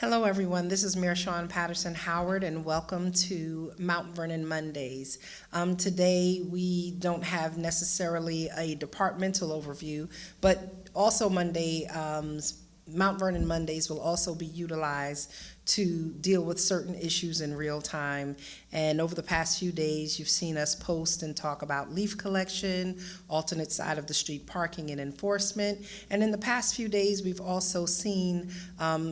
Hello, everyone. This is Mayor Shawn Patterson Howard, and welcome to Mount Vernon Mondays. Today, we don't have necessarily a departmental overview, but also Mount Vernon Mondays will also be utilized to deal with certain issues in real time. And over the past few days, you've seen us post and talk about leaf collection, alternate side of the street parking and enforcement. And in the past few days, we've also seen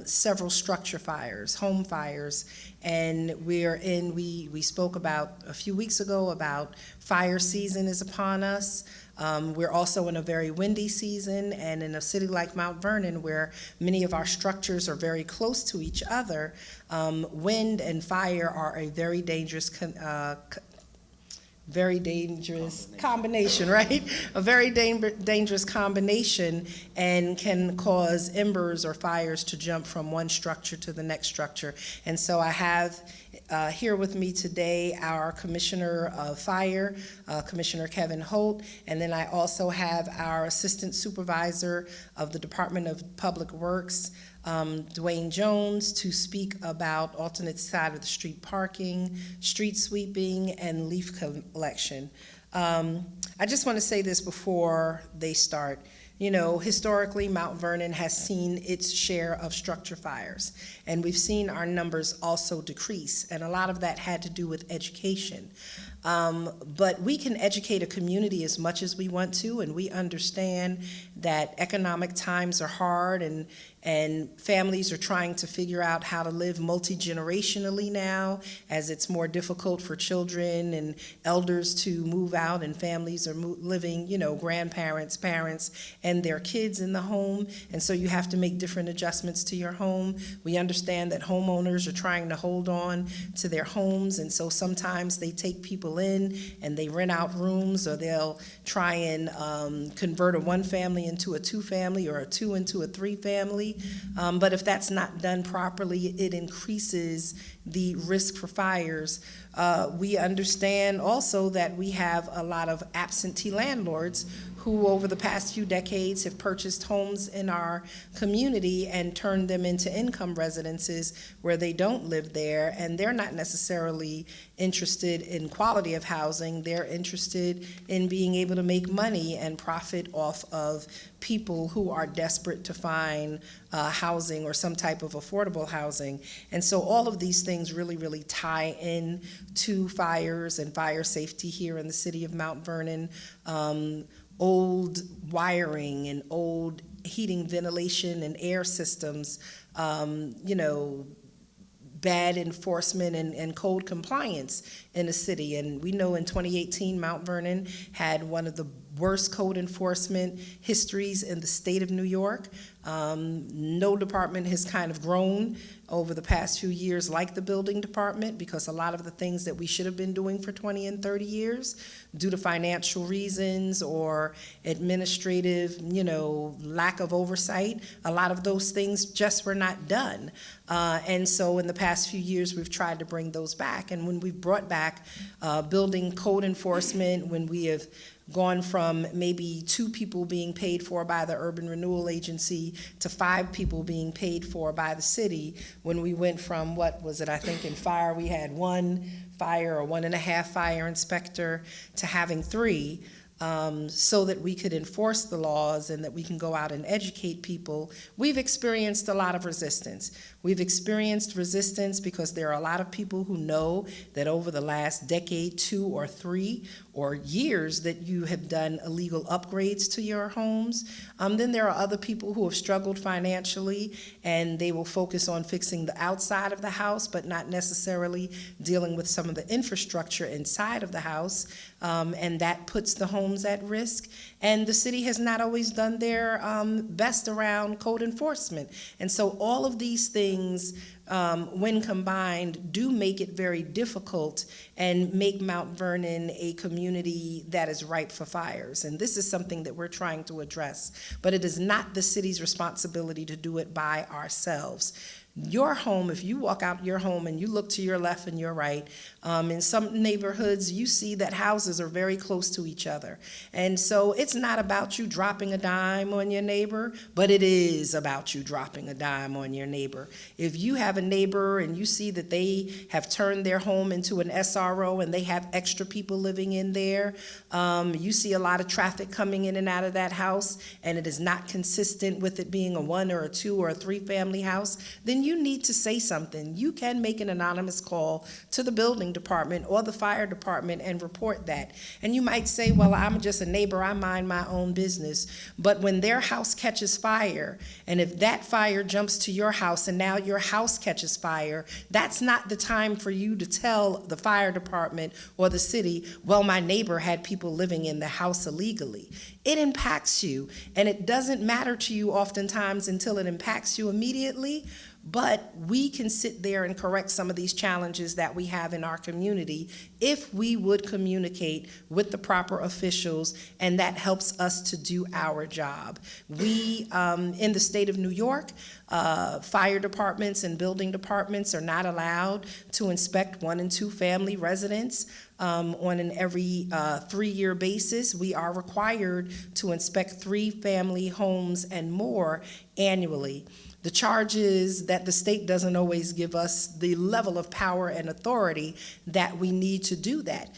several structure fires, home fires. And we spoke about a few weeks ago about fire season is upon us. We're also in a very windy season, and in a city like Mount Vernon, where many of our structures are very close to each other, wind and fire are a very dangerous combination, right? A very dangerous combination, and can cause embers or fires to jump from one structure to the next structure. And so I have here with me today our Commissioner of Fire, Commissioner Kevin Holt, and then I also have our Assistant Supervisor of the Department of Public Works, Dwayne Jones, to speak about alternate side of the street parking, street sweeping, and leaf collection. I just want to say this before they start. You know, historically, Mount Vernon has seen its share of structure fires, and we've seen our numbers also decrease, and a lot of that had to do with education. But we can educate a community as much as we want to, and we understand that economic times are hard, and families are trying to figure out how to live multi-generationally now, as it's more difficult for children and elders to move out, and families are living, you know, grandparents, parents, and their kids in the home, and so you have to make different adjustments to your home. We understand that homeowners are trying to hold on to their homes, and so sometimes they take people in and they rent out rooms, or they'll try and convert a one family into a two family, or a two into a three family. But if that's not done properly, it increases the risk for fires. We understand also that we have a lot of absentee landlords who over the past few decades have purchased homes in our community and turned them into income residences where they don't live there, and they're not necessarily interested in quality of housing. They're interested in being able to make money and profit off of people who are desperate to find housing or some type of affordable housing. And so all of these things really, really tie in to fires and fire safety here in the city of Mount Vernon. Old wiring and old heating, ventilation, and air systems, you know, bad enforcement and code compliance in the city. And we know in 2018, Mount Vernon had one of the worst code enforcement histories in the state of New York. No department has kind of grown over the past few years like the building department, because a lot of the things that we should have been doing for 20 and 30 years, due to financial reasons or administrative, you know, lack of oversight, a lot of those things just were not done. And so in the past few years, we've tried to bring those back. And when we've brought back building code enforcement, when we have gone from maybe 2 people being paid for by the Urban Renewal Agency to 5 people being paid for by the city, when we went from, what was it, I think in fire we had 1 fire or 1.5 fire inspector to having 3, so that we could enforce the laws and that we can go out and educate people. We've experienced a lot of resistance. We've experienced resistance because there are a lot of people who know that over the last decade, 2 or 3, or years that you have done illegal upgrades to your homes. Then there are other people who have struggled financially, and they will focus on fixing the outside of the house, but not necessarily dealing with some of the infrastructure inside of the house, and that puts the homes at risk. And the city has not always done their best around code enforcement. And so all of these things, when combined, do make it very difficult and make Mount Vernon a community that is ripe for fires. And this is something that we're trying to address. But it is not the city's responsibility to do it by ourselves. Your home, if you walk out your home and you look to your left and your right, in some neighborhoods, you see that houses are very close to each other. And so it's not about you dropping a dime on your neighbor, but it is about you dropping a dime on your neighbor. If you have a neighbor and you see that they have turned their home into an SRO and they have extra people living in there, you see a lot of traffic coming in and out of that house, and it is not consistent with it being a 1 or a 2 or a 3 family house, then you need to say something. You can make an anonymous call to the building department or the fire department and report that. And you might say, well, I'm just a neighbor, I mind my own business. But when their house catches fire, and if that fire jumps to your house and now your house catches fire, that's not the time for you to tell the fire department or the city, well, my neighbor had people living in the house illegally. It impacts you, and it doesn't matter to you oftentimes until it impacts you immediately. But we can sit there and correct some of these challenges that we have in our community if we would communicate with the proper officials, and that helps us to do our job. We, in the state of New York, fire departments and building departments are not allowed to inspect 1 and 2 family residents on an every 3-year basis. We are required to inspect 3 family homes and more annually. The charge is that the state doesn't always give us the level of power and authority that we need to do that.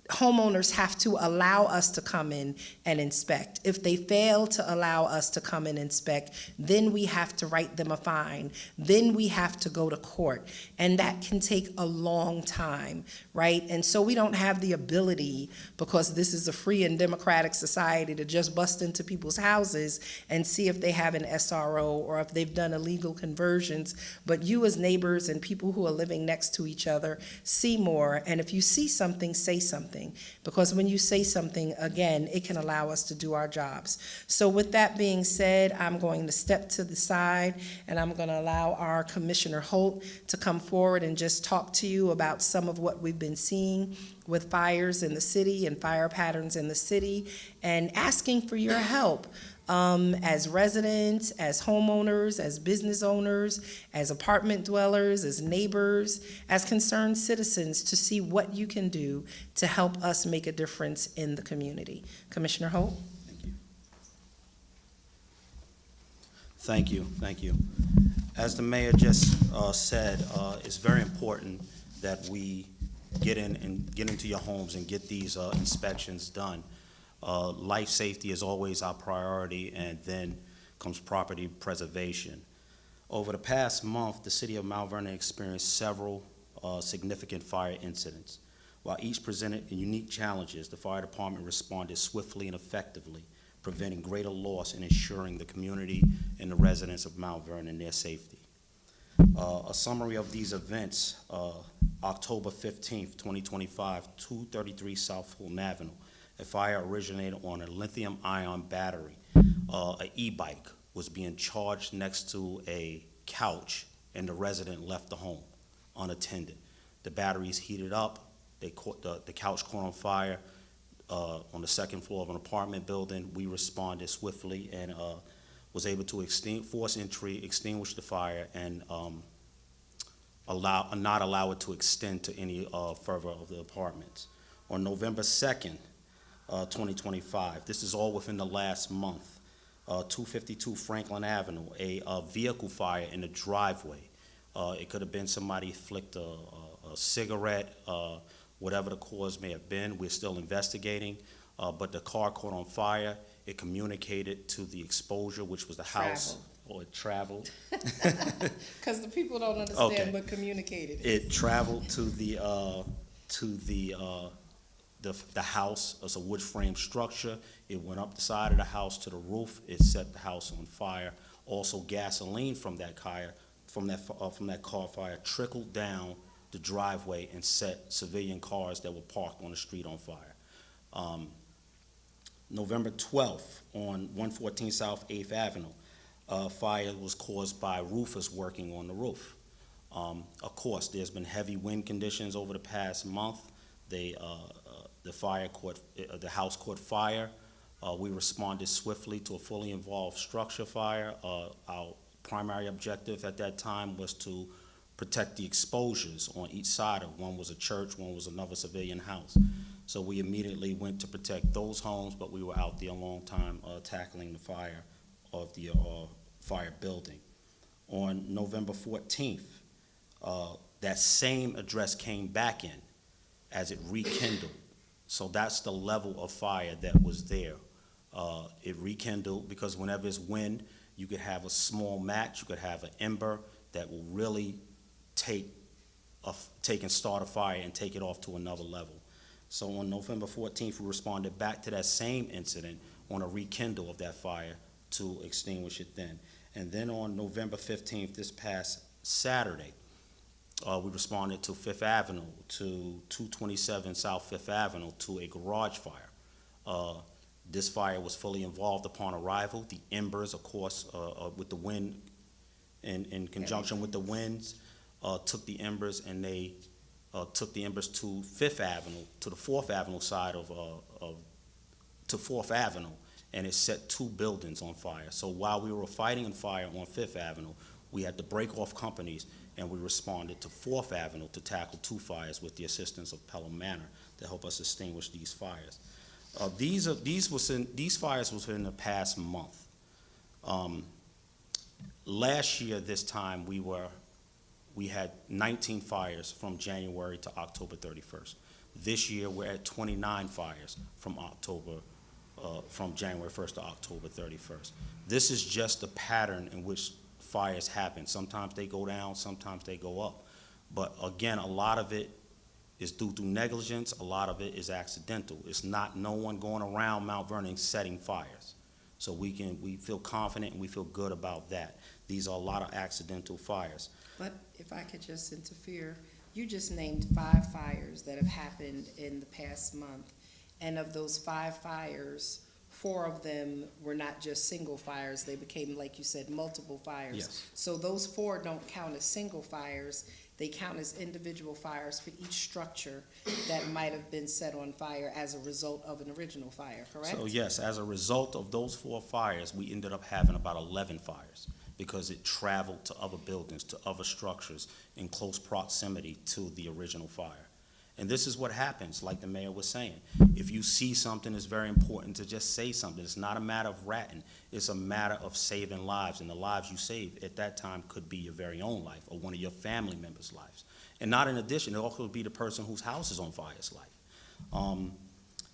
Homeowners have to allow us to come in and inspect. If they fail to allow us to come and inspect, then we have to write them a fine. Then we have to go to court. And that can take a long time, right? And so we don't have the ability, because this is a free and democratic society, to just bust into people's houses and see if they have an SRO or if they've done illegal conversions. But you as neighbors and people who are living next to each other see more. And if you see something, say something. Because when you say something, again, it can allow us to do our jobs. So with that being said, I'm going to step to the side and I'm going to allow our Commissioner Holt to come forward and just talk to you about some of what we've been seeing with fires in the city and fire patterns in the city, and asking for your help. As residents, as homeowners, as business owners, as apartment dwellers, as neighbors, as concerned citizens, to see what you can do to help us make a difference in the community. Commissioner Holt? Thank you. Thank you. As the mayor just said, it's very important that we get into your homes and get these inspections done. Life safety is always our priority, and then comes property preservation. Over the past month, the city of Mount Vernon experienced several significant fire incidents. While each presented unique challenges, the fire department responded swiftly and effectively, preventing greater loss and ensuring the community and the residents of Mount Vernon their safety. A summary of these events: October 15th, 2025, 233 South Fulton Avenue. A fire originated on a lithium-ion battery. An e-bike was being charged next to a couch, and the resident left the home unattended. The batteries heated up. The couch caught on fire on the 2nd floor of an apartment building. We responded swiftly and was able to force entry, extinguish the fire, and not allow it to extend to any further of the apartments. On November 2nd, 2025. This is all within the last month. 252 Franklin Avenue, a vehicle fire in the driveway. It could have been somebody flicked a cigarette, whatever the cause may have been. We're still investigating, but the car caught on fire. It communicated to the exposure, which was the house. Or it traveled. Because the people don't understand what communicated. It traveled to the house. It's a wood frame structure. It went up the side of the house to the roof. It set the house on fire. Also, gasoline from that car fire trickled down the driveway and set civilian cars that were parked on the street on fire. November 12th, on 114 South 8th Avenue, fire was caused by roofers working on the roof. Of course, there's been heavy wind conditions over the past month. The house caught fire. We responded swiftly to a fully involved structure fire. Our primary objective at that time was to protect the exposures on each side of one was a church, one was another civilian house. So we immediately went to protect those homes, but we were out there a long time tackling the fire of the fire building. On November 14th, that same address came back in as it rekindled. So that's the level of fire that was there. It rekindled because whenever it's wind, you could have a small match, you could have an ember that will really take and start a fire and take it off to another level. So on November 14th, we responded back to that same incident on a rekindle of that fire to extinguish it then. And then on November 15th, this past Saturday, we responded to Fifth Avenue, to 227 South Fifth Avenue, to a garage fire. This fire was fully involved upon arrival. The embers, of course, with the wind, in conjunction with the winds, took the embers and they took the embers to Fifth Avenue, to the Fourth Avenue side to Fourth Avenue, and it set 2 buildings on fire. So while we were fighting a fire on Fifth Avenue, we had to break off companies and we responded to Fourth Avenue to tackle 2 fires with the assistance of Pelham Manor to help us extinguish these fires. These fires was in the past month. Last year, this time, we had 19 fires from January to October 31st. This year, we're at 29 fires from January 1st to October 31st. This is just the pattern in which fires happen. Sometimes they go down, sometimes they go up. But again, a lot of it is due to negligence, a lot of it is accidental. It's not no one going around Mount Vernon setting fires. So we feel confident and we feel good about that. These are a lot of accidental fires. But if I could just interfere, you just named 5 fires that have happened in the past month. And of those 5 fires, 4 of them were not just single fires. They became, like you said, multiple fires. Yes. So those 4 don't count as single fires. They count as individual fires for each structure that might have been set on fire as a result of an original fire, correct? So yes, as a result of those 4 fires, we ended up having about 11 fires because it traveled to other buildings, to other structures in close proximity to the original fire. And this is what happens, like the mayor was saying. If you see something, it's very important to just say something. It's not a matter of ratting. It's a matter of saving lives, and the lives you save at that time could be your very own life or one of your family members' lives. And not in addition, it also could be the person whose house is on fire's life.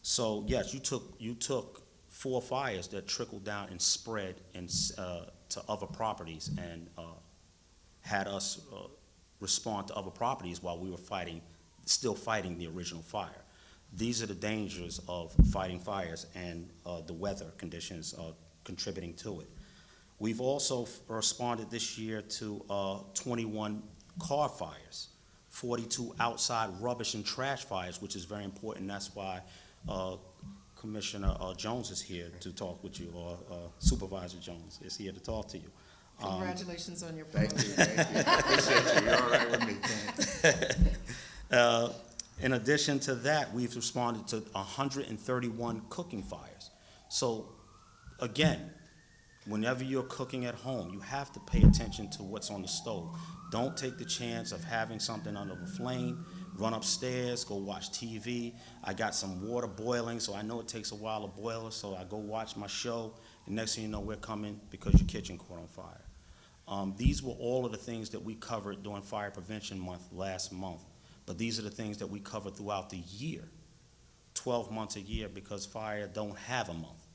So yes, you took 4 fires that trickled down and spread to other properties and had us respond to other properties while we were still fighting the original fire. These are the dangers of fighting fires and the weather conditions contributing to it. We've also responded this year to 21 car fires, 42 outside rubbish and trash fires, which is very important. That's why Commissioner Jones is here to talk with you, or Supervisor Jones is here to talk to you. Congratulations on your promotion. Thank you. I appreciate you. You're all right with me. Thanks. In addition to that, we've responded to 131 cooking fires. So again, whenever you're cooking at home, you have to pay attention to what's on the stove. Don't take the chance of having something under the flame. Run upstairs, go watch TV. I got some water boiling, so I know it takes a while to boil, so I go watch my show, and next thing you know, we're coming because your kitchen caught on fire. These were all of the things that we covered during Fire Prevention Month last month, but these are the things that we covered throughout the year, 12 months a year, because fire don't have a month.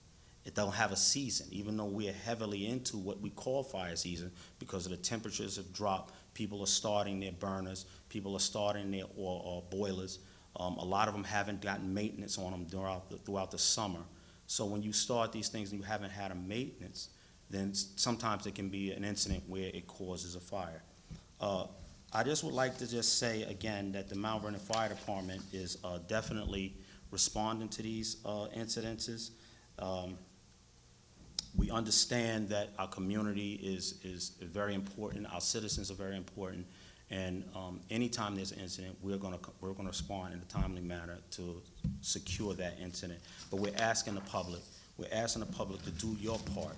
It don't have a season, even though we are heavily into what we call fire season because of the temperatures have dropped. People are starting their burners. People are starting their boilers. A lot of them haven't gotten maintenance on them throughout the summer. So when you start these things and you haven't had a maintenance, then sometimes it can be an incident where it causes a fire. I just would like to just say again that the Mount Vernon Fire Department is definitely responding to these incidences. We understand that our community is very important, our citizens are very important, and anytime there's an incident, we're gonna respond in a timely manner to secure that incident. But we're asking the public to do your part.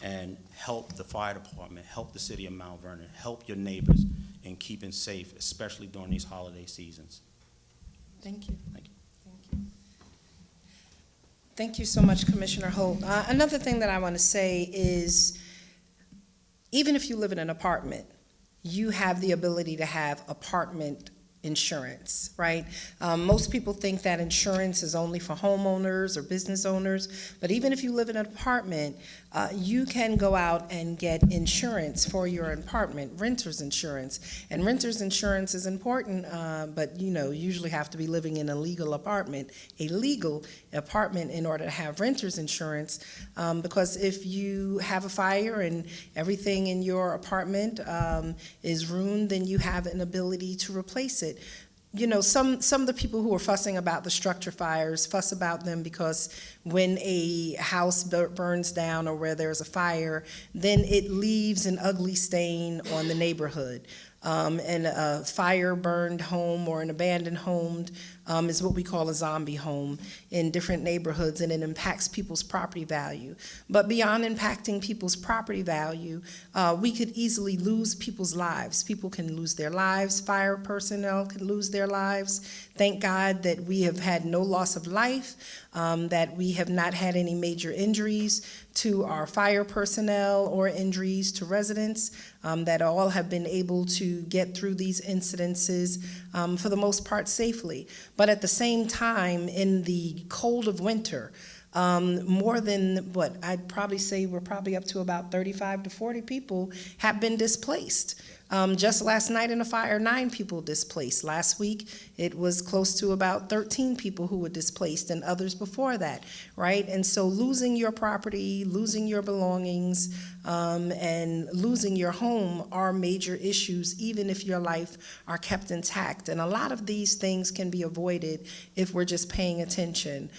and help the fire department, help the city of Mount Vernon, help your neighbors in keeping safe, especially during these holiday seasons. Thank you. Thank you. Thank you. Thank you so much, Commissioner Holt. Another thing that I want to say is, even if you live in an apartment, you have the ability to have apartment insurance, right? Most people think that insurance is only for homeowners or business owners, but even if you live in an apartment, you can go out and get insurance for your apartment, renter's insurance. And renter's insurance is important, but you usually have to be living in a legal apartment in order to have renter's insurance, because if you have a fire and everything in your apartment is ruined, then you have an ability to replace it. Some of the people who are fussing about the structure fires fuss about them because when a house burns down or where there's a fire, then it leaves an ugly stain on the neighborhood. And a fire-burned home or an abandoned home is what we call a zombie home in different neighborhoods, and it impacts people's property value. But beyond impacting people's property value, we could easily lose people's lives. People can lose their lives. Fire personnel can lose their lives. Thank God that we have had no loss of life, that we have not had any major injuries to our fire personnel or injuries to residents, that all have been able to get through these incidences for the most part safely. But at the same time, in the cold of winter, more than I'd probably say we're probably up to about 35 to 40 people have been displaced. Just last night in a fire, 9 people displaced. Last week, it was close to about 13 people who were displaced, and others before that, right? And so losing your property, losing your belongings, and losing your home are major issues, even if your life are kept intact. And a lot of these things can be avoided if we're just paying attention.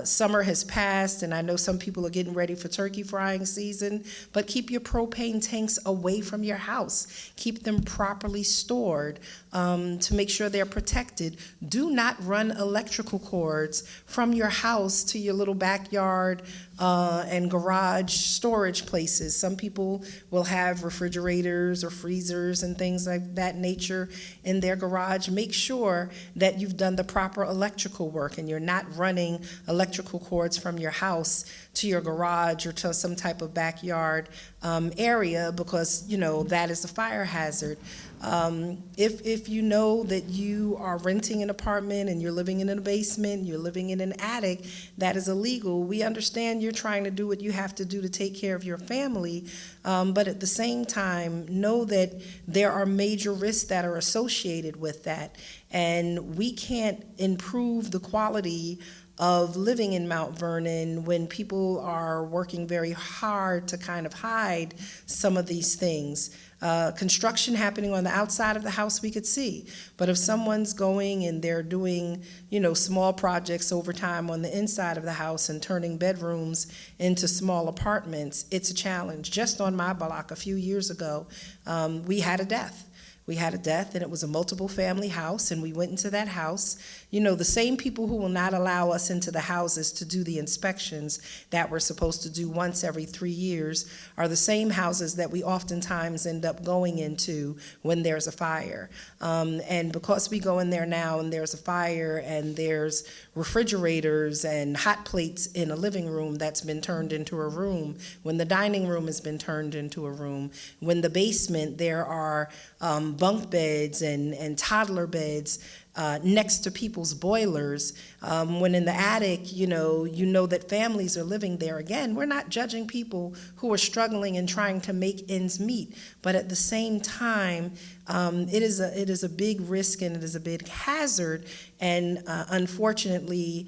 Summer has passed, and I know some people are getting ready for turkey frying season, but keep your propane tanks away from your house. Keep them properly stored to make sure they're protected. Do not run electrical cords from your house to your little backyard and garage storage places. Some people will have refrigerators or freezers and things like that nature in their garage. Make sure that you've done the proper electrical work and you're not running electrical cords from your house to your garage or to some type of backyard area, because that is a fire hazard. If you know that you are renting an apartment and you're living in a basement, you're living in an attic, that is illegal. We understand you're trying to do what you have to do to take care of your family, but at the same time, know that there are major risks that are associated with that, and we can't improve the quality of living in Mount Vernon when people are working very hard to kind of hide some of these things. Construction happening on the outside of the house we could see, but if someone's going and they're doing small projects over time on the inside of the house and turning bedrooms into small apartments, it's a challenge. Just on my block a few years ago, we had a death. And it was a multiple family house, and we went into that house. The same people who will not allow us into the houses to do the inspections that we're supposed to do once every 3 years are the same houses that we oftentimes end up going into when there's a fire. And because we go in there now and there's a fire and there's refrigerators and hot plates in a living room that's been turned into a room, when the dining room has been turned into a room, when the basement there are bunk beds and toddler beds next to people's boilers, when in the attic, you know that families are living there. Again, we're not judging people who are struggling and trying to make ends meet, but at the same time, it is a big risk and it is a big hazard, and unfortunately,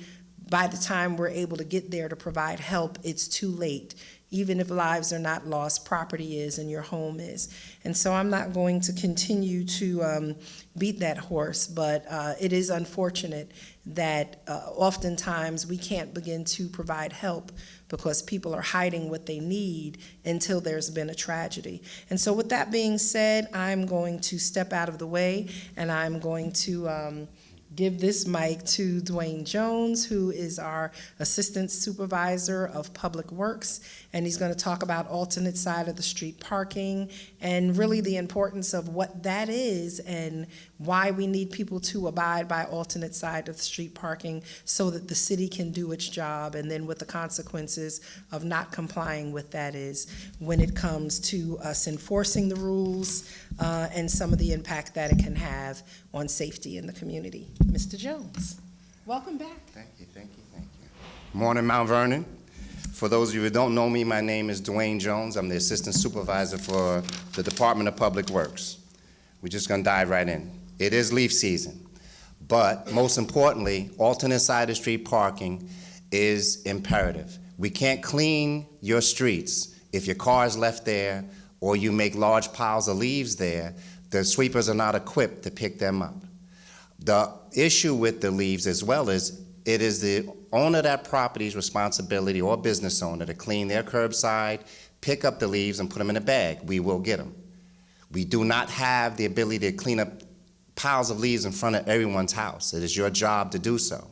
by the time we're able to get there to provide help, it's too late. Even if lives are not lost, property is and your home is. And so I'm not going to continue to beat that horse, but it is unfortunate that oftentimes we can't begin to provide help because people are hiding what they need until there's been a tragedy. And so with that being said, I'm going to step out of the way and I'm going to give this mic to Dwayne Jones, who is our Assistant Supervisor of Public Works, and he's going to talk about alternate side of the street parking and really the importance of what that is and why we need people to abide by alternate side of the street parking so that the city can do its job, and then what the consequences of not complying with that is when it comes to us enforcing the rules and some of the impact that it can have on safety in the community. Mr. Jones, welcome back. Thank you, thank you, thank you. Morning, Mount Vernon. For those of you who don't know me, my name is Dwayne Jones. I'm the Assistant Supervisor for the Department of Public Works. We're just gonna dive right in. It is leaf season, but most importantly, alternate side of street parking is imperative. We can't clean your streets if your car is left there or you make large piles of leaves there. The sweepers are not equipped to pick them up. The issue with the leaves as well is it is the owner of that property's responsibility or business owner to clean their curbside, pick up the leaves and put them in a bag. We will get them. We do not have the ability to clean up piles of leaves in front of everyone's house. It is your job to do so.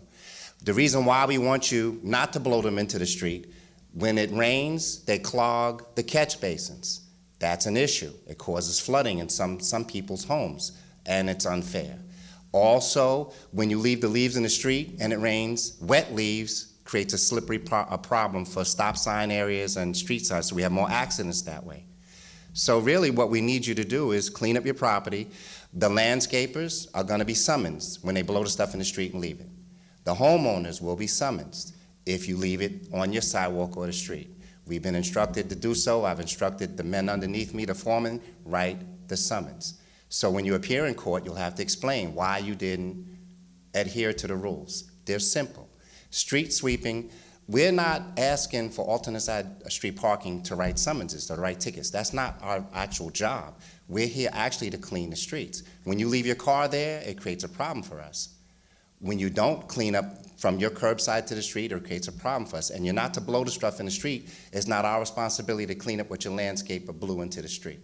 The reason why we want you not to blow them into the street, when it rains, they clog the catch basins. That's an issue. It causes flooding in some people's homes, and it's unfair. Also, when you leave the leaves in the street and it rains, wet leaves creates a slippery problem for stop sign areas and street signs, so we have more accidents that way. So really what we need you to do is clean up your property. The landscapers are gonna be summoned when they blow the stuff in the street and leave it. The homeowners will be summoned if you leave it on your sidewalk or the street. We've been instructed to do so. I've instructed the men underneath me, the foreman, write the summons. So when you appear in court, you'll have to explain why you didn't adhere to the rules. They're simple. Street sweeping, we're not asking for alternate side street parking to write summonses, to write tickets. That's not our actual job. We're here actually to clean the streets. When you leave your car there, it creates a problem for us. When you don't clean up from your curbside to the street, it creates a problem for us. And you're not to blow the stuff in the street. It's not our responsibility to clean up what your landscaper blew into the street.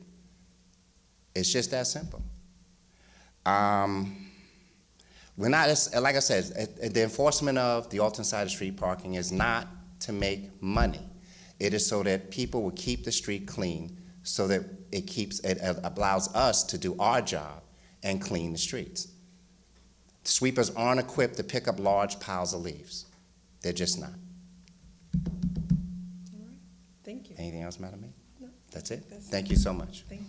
It's just that simple. We're not, like I said, the enforcement of the alternate side of street parking is not to make money. It is so that people will keep the street clean, so that it allows us to do our job and clean the streets. Sweepers aren't equipped to pick up large piles of leaves. They're just not. All right. Thank you. Anything else, Madam Mayor? No. That's it? That's Thank you so much. Thank you.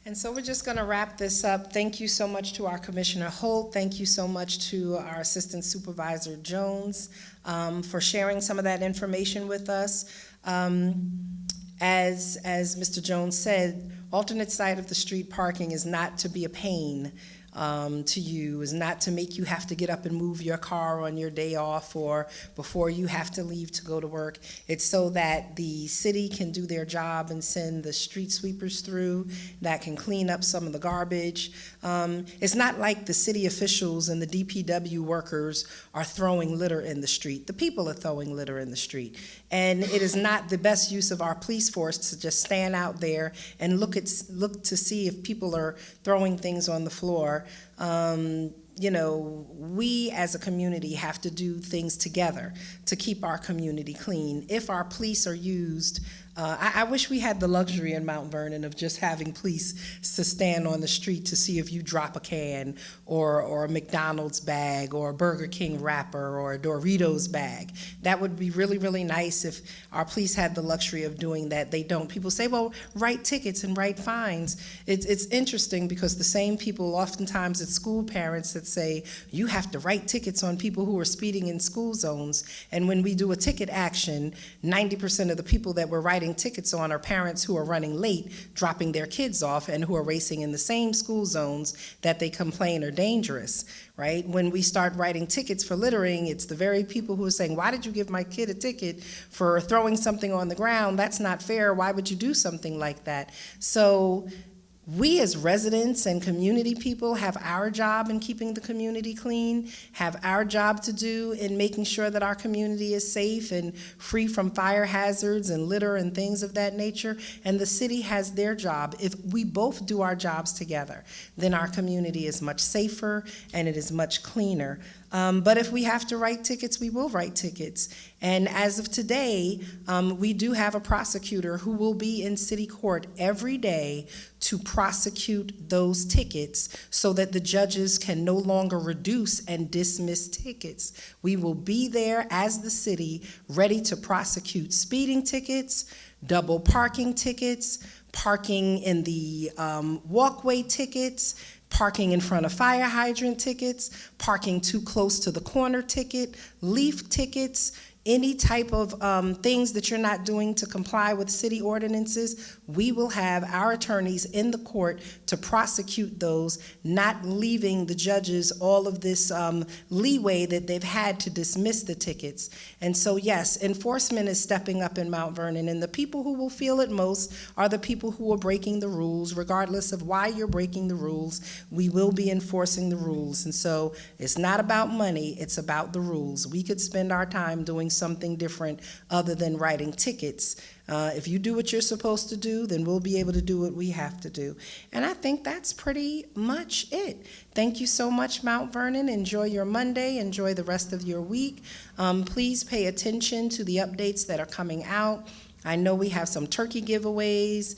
And so we're just going to wrap this up. Thank you so much to our Commissioner Holt. Thank you so much to our Assistant Supervisor Jones for sharing some of that information with us. As Mr. Jones said, alternate side of the street parking is not to be a pain to you, is not to make you have to get up and move your car on your day off or before you have to leave to go to work. It's so that the city can do their job and send the street sweepers through that can clean up some of the garbage. It's not like the city officials and the DPW workers are throwing litter in the street. The people are throwing litter in the street. And it is not the best use of our police force to just stand out there and look to see if people are throwing things on the floor. You know, we as a community have to do things together to keep our community clean. If our police are used, I wish we had the luxury in Mount Vernon of just having police to stand on the street to see if you drop a can or a McDonald's bag or a Burger King wrapper or a Doritos bag. That would be really, really nice if our police had the luxury of doing that. They don't. People say, well, write tickets and write fines. It's interesting because the same people, oftentimes it's school parents that say, you have to write tickets on people who are speeding in school zones. And when we do a ticket action, 90% of the people that we're writing tickets on are parents who are running late, dropping their kids off, and who are racing in the same school zones that they complain are dangerous, right? When we start writing tickets for littering, it's the very people who are saying, why did you give my kid a ticket for throwing something on the ground? That's not fair. Why would you do something like that? So we as residents and community people have our job in keeping the community clean, have our job to do in making sure that our community is safe and free from fire hazards and litter and things of that nature, and the city has their job. If we both do our jobs together, then our community is much safer and it is much cleaner. But if we have to write tickets, we will write tickets. And as of today, we do have a prosecutor who will be in city court every day to prosecute those tickets so that the judges can no longer reduce and dismiss tickets. We will be there as the city ready to prosecute speeding tickets, double parking tickets, parking in the walkway tickets, parking in front of fire hydrant tickets, parking too close to the corner ticket, leaf tickets, any type of things that you're not doing to comply with city ordinances. We will have our attorneys in the court to prosecute those, not leaving the judges all of this leeway that they've had to dismiss the tickets. And so yes, enforcement is stepping up in Mount Vernon, and the people who will feel it most are the people who are breaking the rules. Regardless of why you're breaking the rules, we will be enforcing the rules. And so it's not about money, it's about the rules. We could spend our time doing something different other than writing tickets. If you do what you're supposed to do, then we'll be able to do what we have to do. And I think that's pretty much it. Thank you so much, Mount Vernon. Enjoy your Monday. Enjoy the rest of your week. Please pay attention to the updates that are coming out. I know we have some turkey giveaways,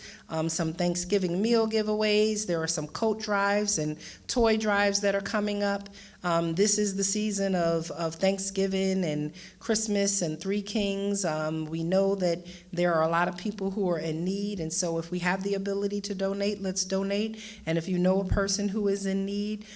some Thanksgiving meal giveaways. There are some coat drives and toy drives that are coming up. This is the season of Thanksgiving and Christmas and Three Kings. We know that there are a lot of people who are in need, and so if we have the ability to donate, let's donate. And if you know a person who is in need,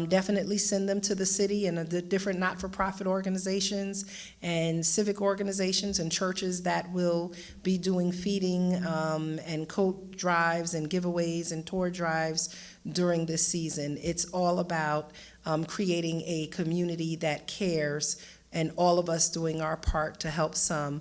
definitely send them to the city and the different not-for-profit organizations and civic organizations and churches that will be doing feeding and coat drives and giveaways and tour drives during this season. It's all about creating a community that cares and all of us doing our part to help some